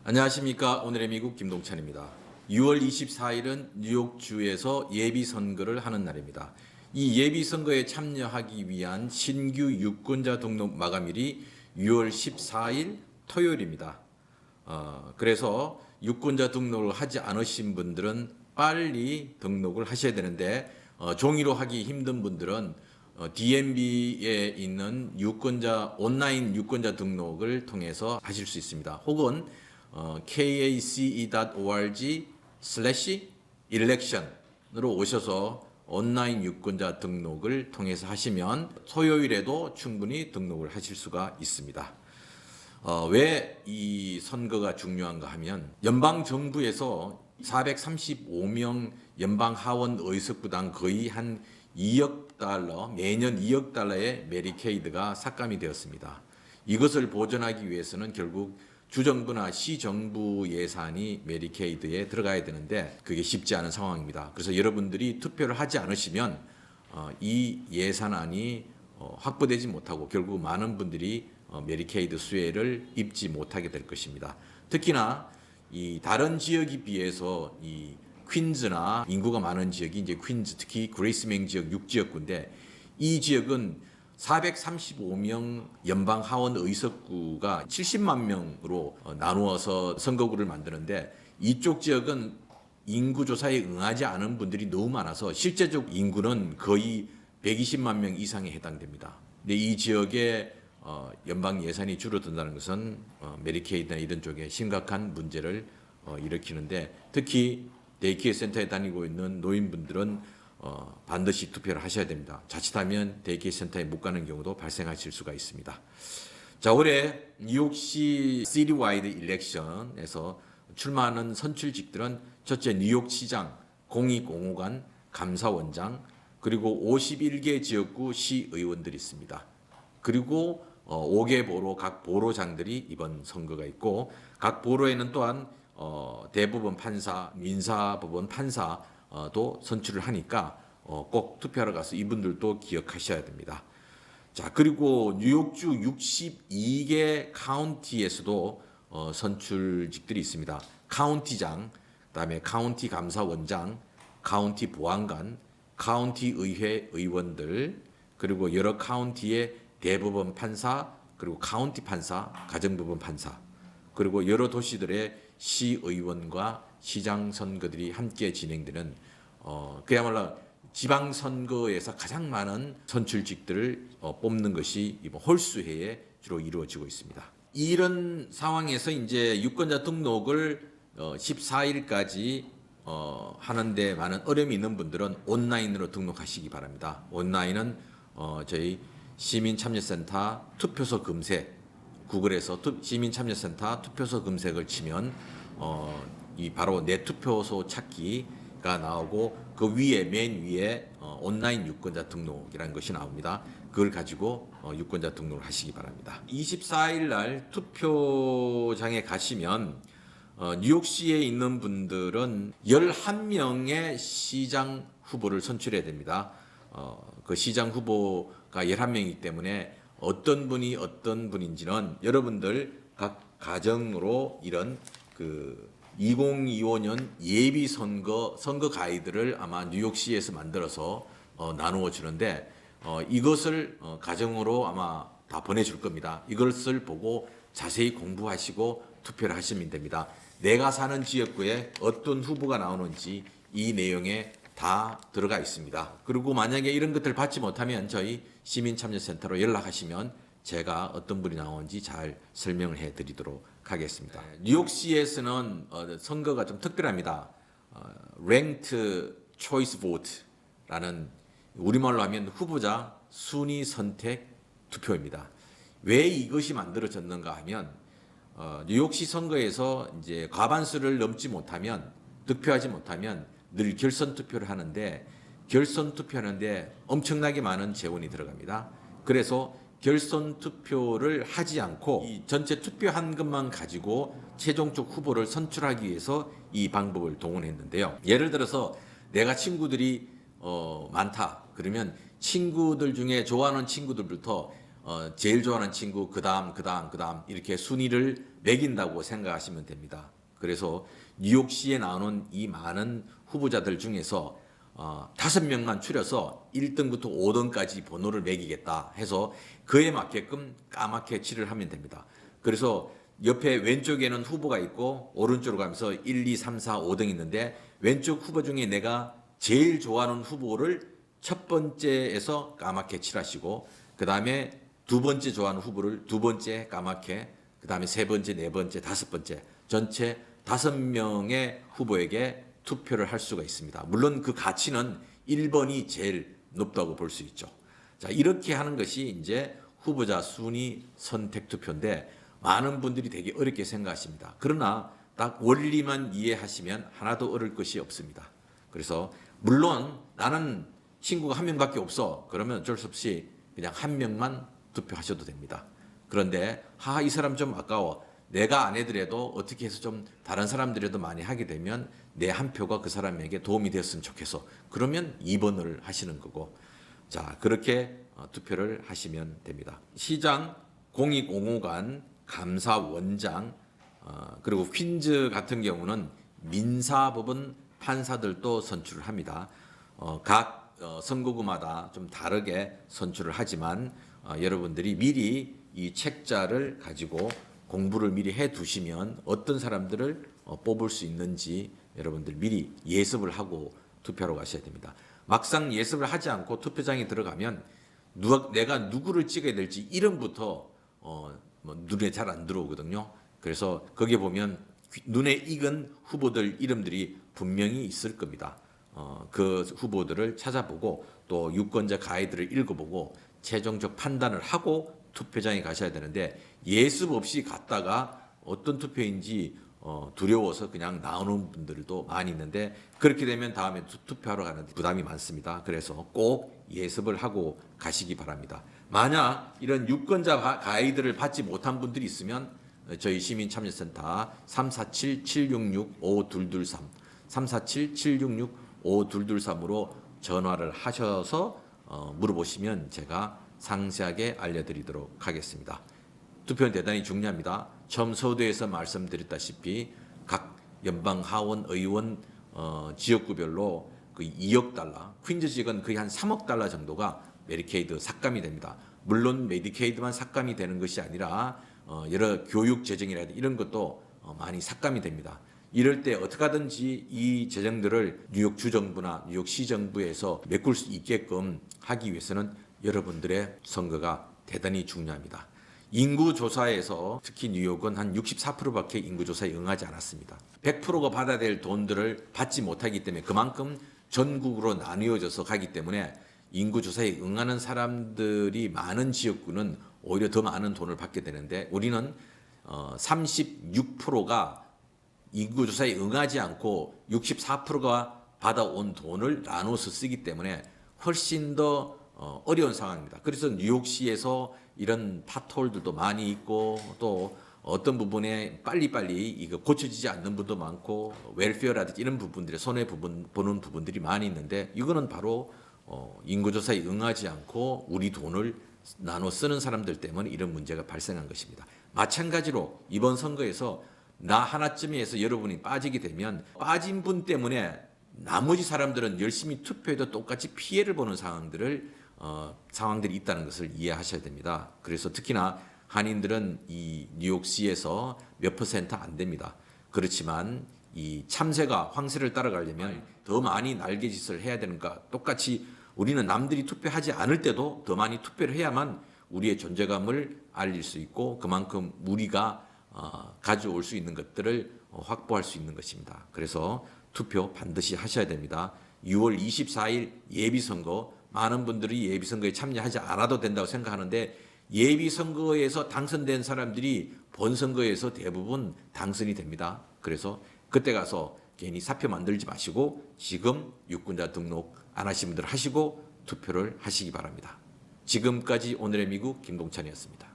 안녕하십니까. 오늘의 미국 김동찬입니다. 6월 24일은 뉴욕주에서 예비선거를 하는 날입니다. 이 예비선거에 참여하기 위한 신규 유권자 등록 마감일이 6월 14일 토요일입니다. 그래서 유권자 등록을 하지 않으신 분들은 빨리 등록을 하셔야 되는데 종이로 하기 힘든 분들은 DMV에 있는 온라인 유권자 등록을 통해서 하실 수 있습니다. 혹은 kace.org/election으로 오셔서 온라인 유권자 등록을 통해서 하시면 토요일에도 충분히 등록을 하실 수가 있습니다. 왜 이 선거가 중요한가 하면 연방 정부에서 435명 연방 하원 의석부당 거의 한 2억 달러, 매년 2억 달러의 메디케이드가 삭감이 되었습니다. 이것을 보전하기 위해서는 결국 주정부나 시정부 예산이 메디케이드에 들어가야 되는데 그게 쉽지 않은 상황입니다. 그래서 여러분들이 투표를 하지 않으시면 이 예산안이 확보되지 못하고 결국 많은 분들이 메디케이드 수혜를 입지 못하게 될 것입니다. 특히나 이 다른 지역에 비해서 이 퀸즈나 인구가 많은 지역이 이제 퀸즈, 특히 그레이스맹 지역 6지역구인데 이 지역은 435명 연방 하원 의석구가 70만 명으로 나누어서 선거구를 만드는데 이쪽 지역은 인구 조사에 응하지 않은 분들이 너무 많아서 실제적 인구는 거의 120만 명 이상에 해당됩니다. 근데 이 지역에 연방 예산이 줄어든다는 것은 메디케이드나 이런 쪽에 심각한 문제를 일으키는데 특히 데이케어 센터에 다니고 있는 노인분들은 반드시 투표를 하셔야 됩니다. 자칫하면 데이케어 센터에 못 가는 경우도 발생하실 수가 있습니다. 자, 올해 뉴욕시 시티와이드 일렉션에서 출마하는 선출직들은 첫째 뉴욕시장, 공익공호관, 감사원장, 그리고 51개 지역구 시의원들이 있습니다. 그리고 5개 보로 각 보로장들이 이번 선거가 있고 각 보로에는 또한 대법원 판사, 민사법원 판사도 선출을 하니까 꼭 투표하러 가서 이분들도 기억하셔야 됩니다. 자, 그리고 뉴욕주 62개 카운티에서도 선출직들이 있습니다. 카운티장, 그다음에 카운티 감사원장, 카운티 보안관, 카운티 의회 의원들, 그리고 여러 카운티의 대법원 판사, 그리고 카운티 판사, 가정법원 판사, 그리고 여러 도시들의 시의원과 시장 선거들이 함께 진행되는 그야말로 지방 선거에서 가장 많은 선출직들을 뽑는 것이 이번 홀수회에 주로 이루어지고 있습니다. 이런 상황에서 이제 유권자 등록을 14일까지 하는데 많은 어려움이 있는 분들은 온라인으로 등록하시기 바랍니다. 온라인은 저희 시민참여센터 투표소 검색, 구글에서 시민참여센터 투표소 검색을 치면 이 바로 내 투표소 찾기가 나오고 그 위에 맨 위에 온라인 유권자 등록이라는 것이 나옵니다. 그걸 가지고 유권자 등록을 하시기 바랍니다. 24일 날 투표장에 가시면 뉴욕시에 있는 분들은 11명의 시장 후보를 선출해야 됩니다. 그 시장 후보가 11명이기 때문에 어떤 분이 어떤 분인지는 여러분들 각 가정으로 이런 2025년 예비 선거 가이드를 아마 뉴욕시에서 만들어서 나누어 주는데 이것을 가정으로 아마 다 보내줄 겁니다. 이것을 보고 자세히 공부하시고 투표를 하시면 됩니다. 내가 사는 지역구에 어떤 후보가 나오는지 이 내용에 다 들어가 있습니다. 그리고 만약에 이런 것들을 받지 못하면 저희 시민참여센터로 연락하시면 제가 어떤 분이 나오는지 잘 설명을 해드리도록 하겠습니다. 뉴욕시에서는 선거가 좀 특별합니다. Ranked Choice Vote라는 우리말로 하면 후보자 순위 선택 투표입니다. 왜 이것이 만들어졌는가 하면 뉴욕시 선거에서 이제 과반수를 넘지 못하면 득표하지 못하면 늘 결선 투표를 하는데 결선 투표하는데 엄청나게 많은 재원이 들어갑니다. 그래서 결선 투표를 하지 않고 이 전체 투표한 것만 가지고 최종적 후보를 선출하기 위해서 이 방법을 동원했는데요. 예를 들어서 내가 친구들이 많다. 그러면 친구들 중에 좋아하는 친구들부터 제일 좋아하는 친구 그다음 이렇게 순위를 매긴다고 생각하시면 됩니다. 그래서 뉴욕시에 나오는 이 많은 후보자들 중에서 5명만 추려서 1등부터 5등까지 번호를 매기겠다 해서 그에 맞게끔 까맣게 칠을 하면 됩니다. 그래서 옆에 왼쪽에는 후보가 있고 오른쪽으로 가면서 1, 2, 3, 4, 5등 있는데 왼쪽 후보 중에 내가 제일 좋아하는 후보를 첫 번째에서 까맣게 칠하시고 그 다음에 두 번째 좋아하는 후보를 두 번째 까맣게 그 다음에 세 번째, 네 번째, 다섯 번째 전체 5명의 후보에게 투표를 할 수가 있습니다. 물론 그 가치는 1번이 제일 높다고 볼 수 있죠. 자, 이렇게 하는 것이 이제 후보자 순위 선택 투표인데 많은 분들이 되게 어렵게 생각하십니다. 그러나 딱 원리만 이해하시면 하나도 어려울 것이 없습니다. 그래서 물론 나는 친구가 1명밖에 없어. 그러면 어쩔 수 없이 그냥 1명만 투표하셔도 됩니다. 그런데 이 사람 좀 아까워. 내가 안 해더라도 어떻게 해서 좀 다른 사람들에도 많이 하게 되면 내 한 표가 그 사람에게 도움이 되었으면 좋겠어. 그러면 2번을 하시는 거고. 자, 그렇게 투표를 하시면 됩니다. 시장, 공익공호관, 감사원장, 그리고 퀸즈 같은 경우는 민사법원 판사들도 선출을 합니다. 각 선거구마다 좀 다르게 선출을 하지만 여러분들이 미리 이 책자를 가지고 공부를 미리 해 두시면 어떤 사람들을 뽑을 수 있는지 여러분들 미리 예습을 하고 투표하러 가셔야 됩니다. 막상 예습을 하지 않고 투표장에 들어가면 내가 누구를 찍어야 될지 이름부터 눈에 잘 안 들어오거든요. 그래서 거기에 보면 눈에 익은 후보들 이름들이 분명히 있을 겁니다. 그 후보들을 찾아보고 또 유권자 가이드를 읽어보고 최종적 판단을 하고 투표장에 가셔야 되는데 예습 없이 갔다가 어떤 투표인지 두려워서 그냥 나오는 분들도 많이 있는데 그렇게 되면 다음에 투표하러 가는데 부담이 많습니다. 그래서 꼭 예습을 하고 가시기 바랍니다. 만약 이런 유권자 가이드를 받지 못한 분들이 있으면 저희 시민참여센터 347-766-5223 347-766-5223으로 전화를 하셔서 물어보시면 제가 상세하게 알려드리도록 하겠습니다. 투표는 대단히 중요합니다. 처음 서두에서 말씀드렸다시피 각 연방 하원 의원 지역구별로 거의 2억 달러, 퀸즈 지역은 거의 한 3억 달러 정도가 메디케이드 삭감이 됩니다. 물론 메디케이드만 삭감이 되는 것이 아니라 여러 교육 재정이라든지 이런 것도 많이 삭감이 됩니다. 이럴 때 어떻게 하든지 이 재정들을 뉴욕 주정부나 뉴욕 시정부에서 메꿀 수 있게끔 하기 위해서는 여러분들의 선거가 대단히 중요합니다. 인구조사에서 특히 뉴욕은 한 64%밖에 인구조사에 응하지 않았습니다. 100%가 받아야 될 돈들을 받지 못하기 때문에 그만큼 전국으로 나뉘어져서 가기 때문에 인구조사에 응하는 사람들이 많은 지역구는 오히려 더 많은 돈을 받게 되는데 우리는 36%가 인구조사에 응하지 않고 64%가 받아온 돈을 나눠서 쓰기 때문에 훨씬 더 어려운 상황입니다. 그래서 뉴욕시에서 이런 팟홀들도 많이 있고 또 어떤 부분에 빨리빨리 이거 고쳐지지 않는 분도 많고 웰페어라든지 이런 부분들에 보는 부분들이 많이 있는데 이거는 바로 인구조사에 응하지 않고 우리 돈을 나눠 쓰는 사람들 때문에 이런 문제가 발생한 것입니다. 마찬가지로 이번 선거에서 나 하나쯤에서 여러분이 빠지게 되면 빠진 분 때문에 나머지 사람들은 열심히 투표해도 똑같이 피해를 보는 상황들이 있다는 것을 이해하셔야 됩니다. 그래서 특히나 한인들은 이 뉴욕시에서 몇 퍼센트 안 됩니다. 그렇지만 이 참새가 황새를 따라가려면 더 많이 날개짓을 해야 되는가 똑같이 우리는 남들이 투표하지 않을 때도 더 많이 투표를 해야만 우리의 존재감을 알릴 수 있고 그만큼 우리가 가져올 수 있는 것들을 확보할 수 있는 것입니다. 그래서 투표 반드시 하셔야 됩니다. 6월 24일 예비선거 많은 분들이 예비선거에 참여하지 않아도 된다고 생각하는데 예비선거에서 당선된 사람들이 본선거에서 대부분 당선이 됩니다. 그래서 그때 가서 괜히 사표 만들지 마시고 지금 유권자 등록 안 하신 분들 하시고 투표를 하시기 바랍니다. 지금까지 오늘의 미국 김동찬이었습니다.